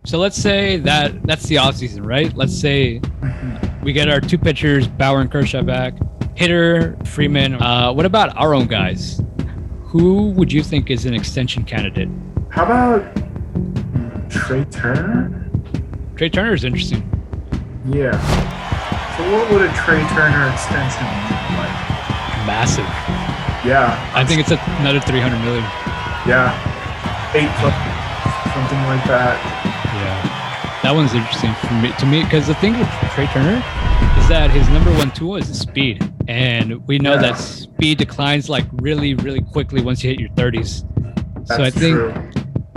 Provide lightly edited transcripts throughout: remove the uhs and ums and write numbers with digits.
So let's say that's the offseason, right? Let's say we get our two pitchers, Bauer and Kershaw, back. Hitter, Freeman. What about our own guys? Who would you think is an extension candidate? How about Trea Turner? Trea Turner is interesting. Yeah. So what would a Trea Turner extension look like? Massive. Yeah. I think it's another $300 million. Yeah. 8 plus, something like that. Yeah. That one's interesting to me, because the thing with Trea Turner is that his number one tool is the speed. And we know that speed declines like really, really quickly once you hit your 30s. That's so I think true.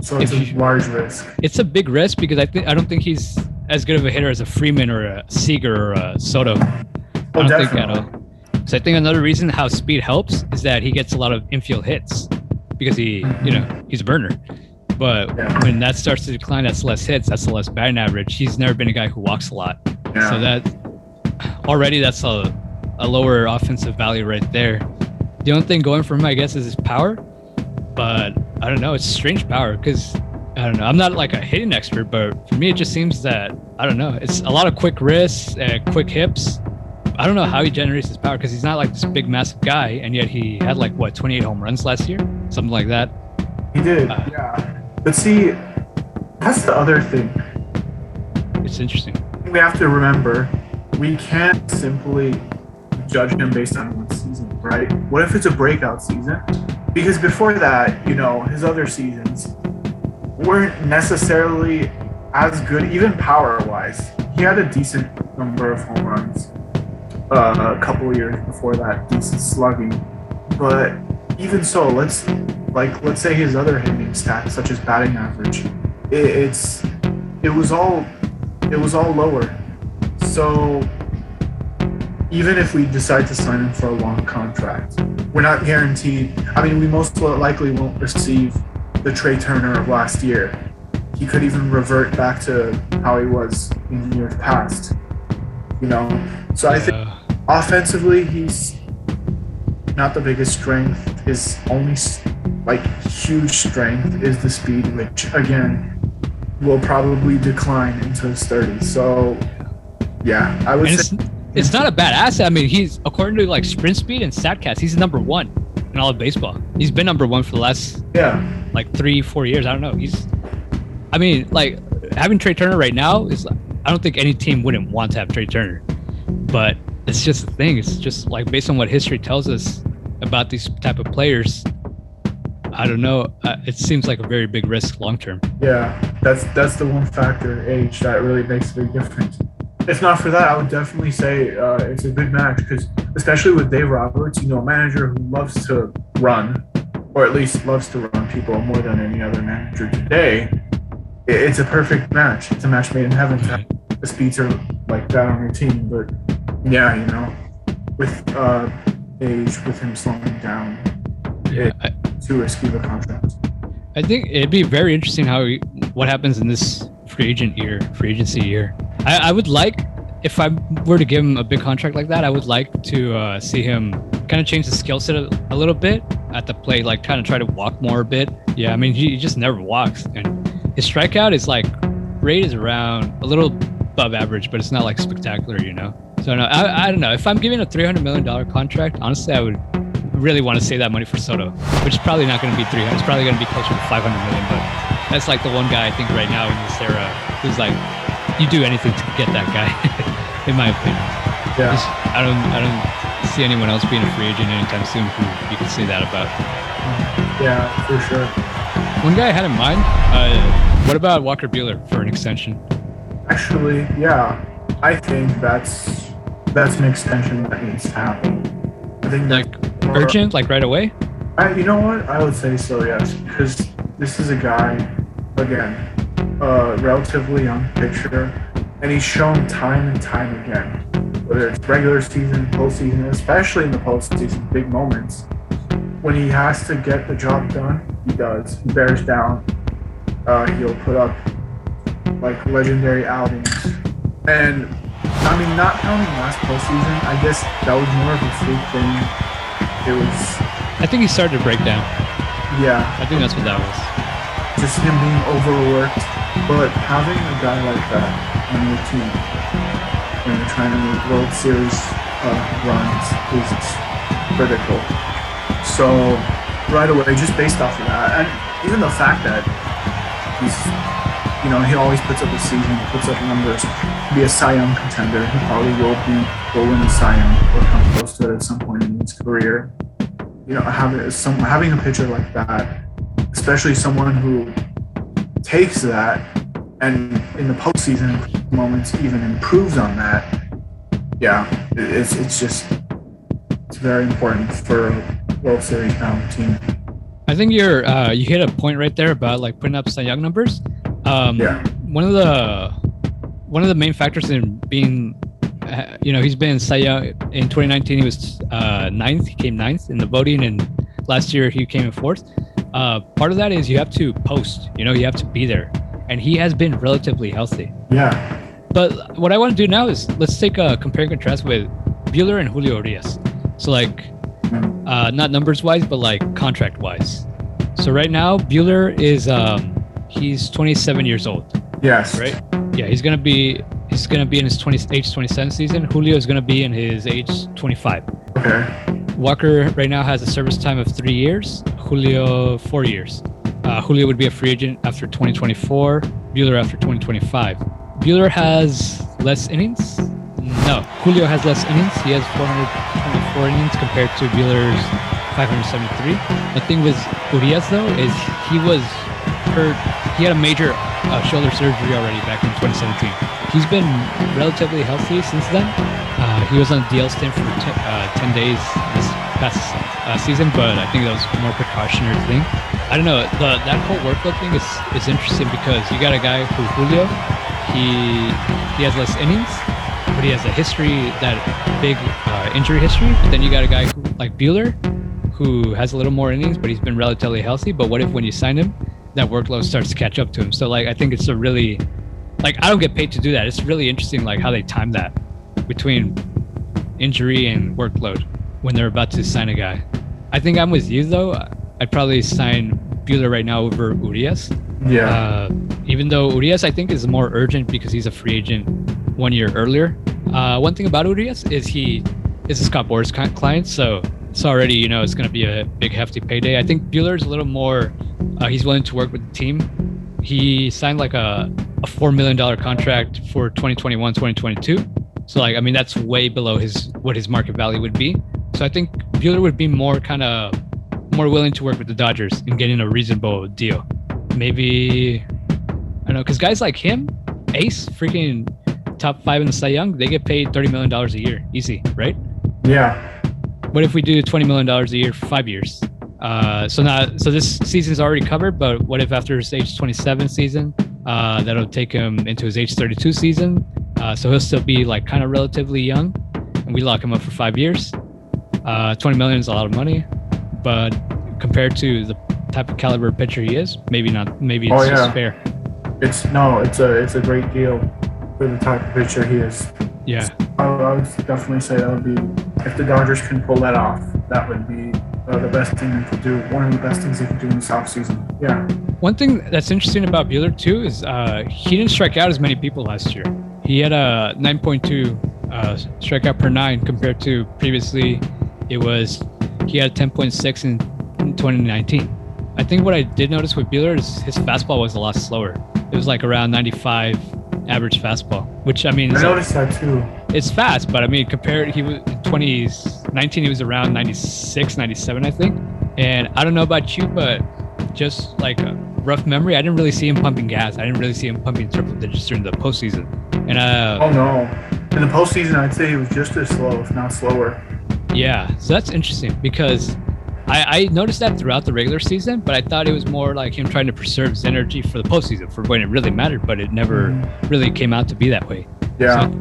So it's a large risk. It's a big risk because I don't think he's as good of a hitter as a Freeman or a Seager or a Soto. I don't think at all. So I think another reason how speed helps is that he gets a lot of infield hits because he's a burner. But when that starts to decline, that's less hits, that's the less batting average. He's never been a guy who walks a lot. Yeah. So that's a lower offensive value right there. The only thing going for him, I guess, is his power. But I don't know, it's strange power because I don't know. I'm not like a hitting expert, but for me, it just seems that, I don't know, it's a lot of quick wrists and quick hips. I don't know how he generates his power because he's not like this big, massive guy. And yet he had 28 home runs last year? Something like that. He did, yeah. But see, that's the other thing. It's interesting. We have to remember, we can't simply judge him based on one season, right? What if it's a breakout season? Because before that, his other seasons weren't necessarily as good, even power-wise. He had a decent number of home runs a couple of years before that, decent slugging. But even so, let's say his other hitting stats, such as batting average, it was all lower. So even if we decide to sign him for a long contract, we're not guaranteed. I mean, we most likely won't receive the Trea Turner of last year. He could even revert back to how he was in years past. So I think offensively, he's not the biggest strength. His only huge strength is the speed, which again will probably decline into his 30s. So yeah, I would say it's not a bad asset. I mean, he's, according to sprint speed and StatCast, he's number one in all of baseball. He's been number one for the last 3-4 years. I don't know. Having Trea Turner right now is, I don't think any team wouldn't want to have Trea Turner, but it's just the thing. It's just based on what history tells us about these type of players, I don't know. It seems like a very big risk long term. Yeah, that's the one factor, age, that really makes a big difference. If not for that, I would definitely say it's a good match because, especially with Dave Roberts, a manager who loves to run, or at least loves to run people more than any other manager today. It's a perfect match. It's a match made in heaven to have a speedster like that on your team. But yeah, with age, with him slowing down, it's too risky of a contract. I think it'd be very interesting what happens in this free agency year. I would like, if I were to give him a big contract like that, I would like to see him kind of change the skill set a little bit at the plate, kind of try to walk more a bit. Yeah, I mean, he just never walks. And his strikeout rate is around a little above average, but it's not spectacular, So no, I don't know. If I'm giving a $300 million contract, honestly, I would really want to save that money for Soto, which is probably not going to be 300. It's probably going to be closer to 500 million, but that's the one guy I think right now in this era who's you do anything to get that guy, in my opinion. Yeah. I don't see anyone else being a free agent anytime soon who you could say that about. Yeah, for sure. One guy I had in mind, what about Walker Buehler for an extension? Actually, yeah. I think that's an extension that needs to happen. I think urgent, right away? You know what? I would say so, yes. Because this is a guy, again, a relatively young pitcher, and he's shown time and time again, whether it's regular season, postseason, especially in the postseason, big moments, when he has to get the job done, he does. He bears down. He'll put up legendary outings. And I mean, not counting last postseason, I guess that was more of a freak thing. I think he started to break down. Yeah. I think that's what that was. Just him being overworked But having a guy like that on your team when you're trying to make World Series runs is critical. So right away, just based off of that, and even the fact that he's, he always puts up a season, puts up numbers, be a Cy Young contender. He probably will win a Cy Young or come close to it at some point in his career. Having a pitcher like that, especially someone who takes that and in the postseason moments even improves on that. Yeah, it's very important for a World Series bound team. I think you hit a point right there about like putting up Cy Young numbers. One of the main factors in being, he's been Cy Young in 2019. He was ninth. He came ninth in the voting, and last year he came in fourth. Part of that is you have to post. You have to be there, and he has been relatively healthy. Yeah. But what I want to do now is let's take a compare and contrast with Buehler and Julio Urías. So like, not numbers wise, but like contract wise. So right now Buehler is he's 27 years old. Yes. Right. Yeah. He's gonna be in his age 27 season. Julio is gonna be in his age 25. Okay. Walker right now has a service time of 3 years. Julio 4 years. Julio would be a free agent after 2024. Buehler after 2025. Buehler has less innings. No, Julio has less innings. He has 424 innings compared to Buehler's 573. The thing with Urías though is he was hurt. He had a major shoulder surgery already back in 2017. He's been relatively healthy since then. He was on DL stint for 10 days this past season, but I think that was a more precautionary thing. I don't know. That whole workload thing is interesting because you got a guy who Julio, he has less innings, but he has a history, that big injury history. But then you got a guy like Buehler, who has a little more innings, but he's been relatively healthy. But what if when you sign him, that workload starts to catch up to him? So like, I think it's a really, like, I don't get paid to do that. It's really interesting, like how they time that between injury and workload when they're about to sign a guy. I think I'm with you though. I'd probably sign Buehler right now over Urías. Yeah. Even though Urías, I think, is more urgent because he's a free agent 1 year earlier. One thing about Urías is he is a Scott Boras client, so it's already, it's going to be a big, hefty payday. I think Buehler is a little more, he's willing to work with the team. He signed like a $4 million contract for 2021, 2022. So like, I mean, that's way below what his market value would be. So I think Buehler would be more willing to work with the Dodgers in getting a reasonable deal. Maybe, I don't know, because guys like him, Ace, freaking top 5 in the Cy Young, they get paid $30 million a year, easy, right? Yeah. What if we do $20 million a year for 5 years? So this season's already covered, but what if after his age 27 season, that'll take him into his age 32 season? So he'll still be like kind of relatively young, and we lock him up for 5 years. 20 million is a lot of money, but compared to the type of caliber pitcher he is, maybe not. Maybe it's just fair. It's a great deal for the type of pitcher he is. Yeah. I would definitely say that would be, if the Dodgers can pull that off, that would be the best thing they could do. One of the best things they could do in this offseason. Yeah. One thing that's interesting about Buehler too is he didn't strike out as many people last year. He had a 9.2 strikeout per 9 compared to previously he had 10.6 in 2019. I think what I did notice with Buehler is his fastball was a lot slower. It was like around 95 average fastball, which I mean, I noticed that too. It's fast, but I mean, compared, he was in 2019, he was around 96, 97, I think. And I don't know about you, but just like a rough memory, I didn't really see him pumping gas. I didn't really see him pumping triple digits during the postseason. And oh no, in the postseason, I'd say he was just as slow, if not slower. Yeah, so that's interesting because I noticed that throughout the regular season, but I thought it was more like him trying to preserve his energy for the postseason, for when it really mattered, but it never really came out to be that way. Yeah.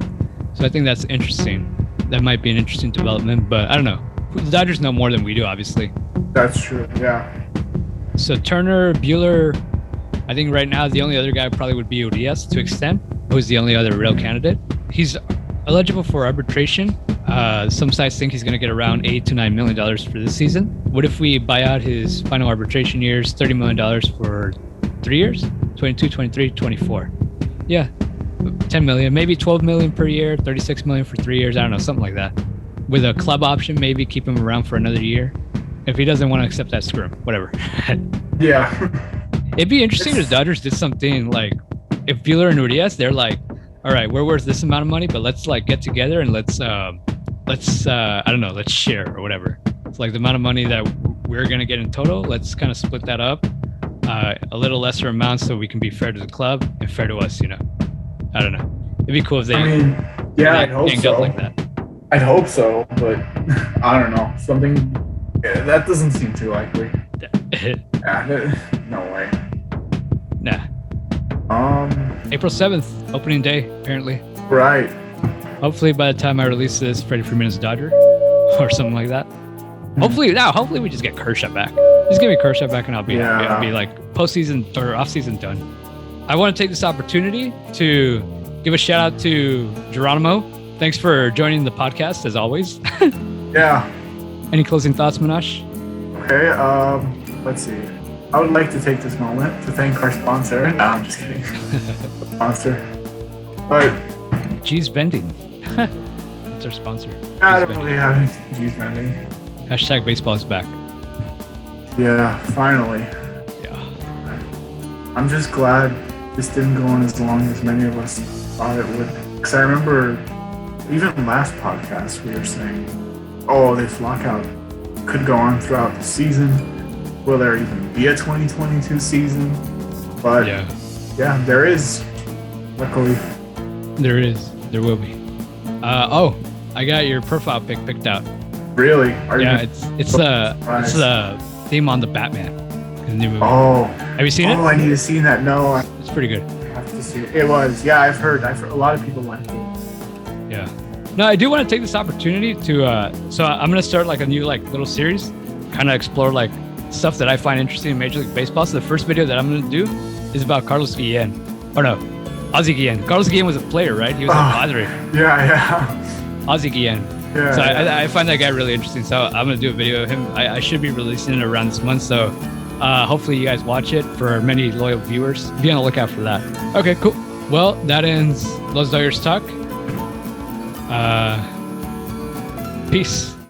So I think that's interesting. That might be an interesting development, but I don't know. The Dodgers know more than we do, obviously. That's true, yeah. So Turner, Buehler, I think right now the only other guy probably would be Urías to extend, who's the only other real candidate. He's eligible for arbitration. Some sites think he's going to get around $8 to $9 million for this season. What if we buy out his final arbitration years, $30 million for 3 years? 22, 23, 24. Yeah. 10 million, maybe 12 million per year, 36 million for 3 years. I don't know, something like that. With a club option, maybe keep him around for another year. If he doesn't want to accept that, screw him. Whatever. Yeah. It'd be interesting if the Dodgers did something like if Buehler and Urias, they're like, all right, we're worth this amount of money, but let's like get together and let's I don't know, let's share or whatever. It's like the amount of money that we're gonna get in total. Let's kind of split that up, a little lesser amount, so we can be fair to the club and fair to us. You know, I don't know. It'd be cool if they. I mean, yeah, I'd hope so. Like that. I'd hope so, but I don't know. That doesn't seem too likely. No way. Nah. April 7th, opening day, apparently. Right. Hopefully by the time I release this, Freddie Freeman is a Dodger or something like that. Hopefully we just get Kershaw back. Just give me Kershaw back and I'll be like postseason or offseason done. I want to take this opportunity to give a shout out to Geronimo. Thanks for joining the podcast as always. Yeah. Any closing thoughts, Minash? Okay, let's see. I would like to take this moment to thank our sponsor. No, I'm just kidding. Sponsor. But G's Vending. That's our sponsor. I don't really have any G's Vending. Hashtag baseball is back. Yeah, finally. Yeah. I'm just glad this didn't go on as long as many of us thought it would. Because I remember even last podcast we were saying, oh, this lockout could go on throughout the season. Will there even be a 2022 season? But yeah, there is. Luckily. There is. There will be. I got your profile pic picked out. Really? It's the theme on the Batman in the new movie. Oh. Have you seen it? Oh, I need to see that. No. It's pretty good. I have to see it. It was. Yeah, I've heard a lot of people liked it. Yeah. No, I do want to take this opportunity to so I'm gonna start like a new like little series, kind of explore like stuff that I find interesting in Major League Baseball. So the first video that I'm gonna do is about Carlos Guillen. Or no, Ozzie Guillen. Carlos Guillen was a player, right? He was a Padre. Yeah. Ozzie Guillen. Yeah. So I find that guy really interesting. So I'm gonna do a video of him. I should be releasing it around this month. So hopefully you guys watch it. For many loyal viewers, be on the lookout for that. Okay, cool. Well, that ends Los Doyers Talk. Peace.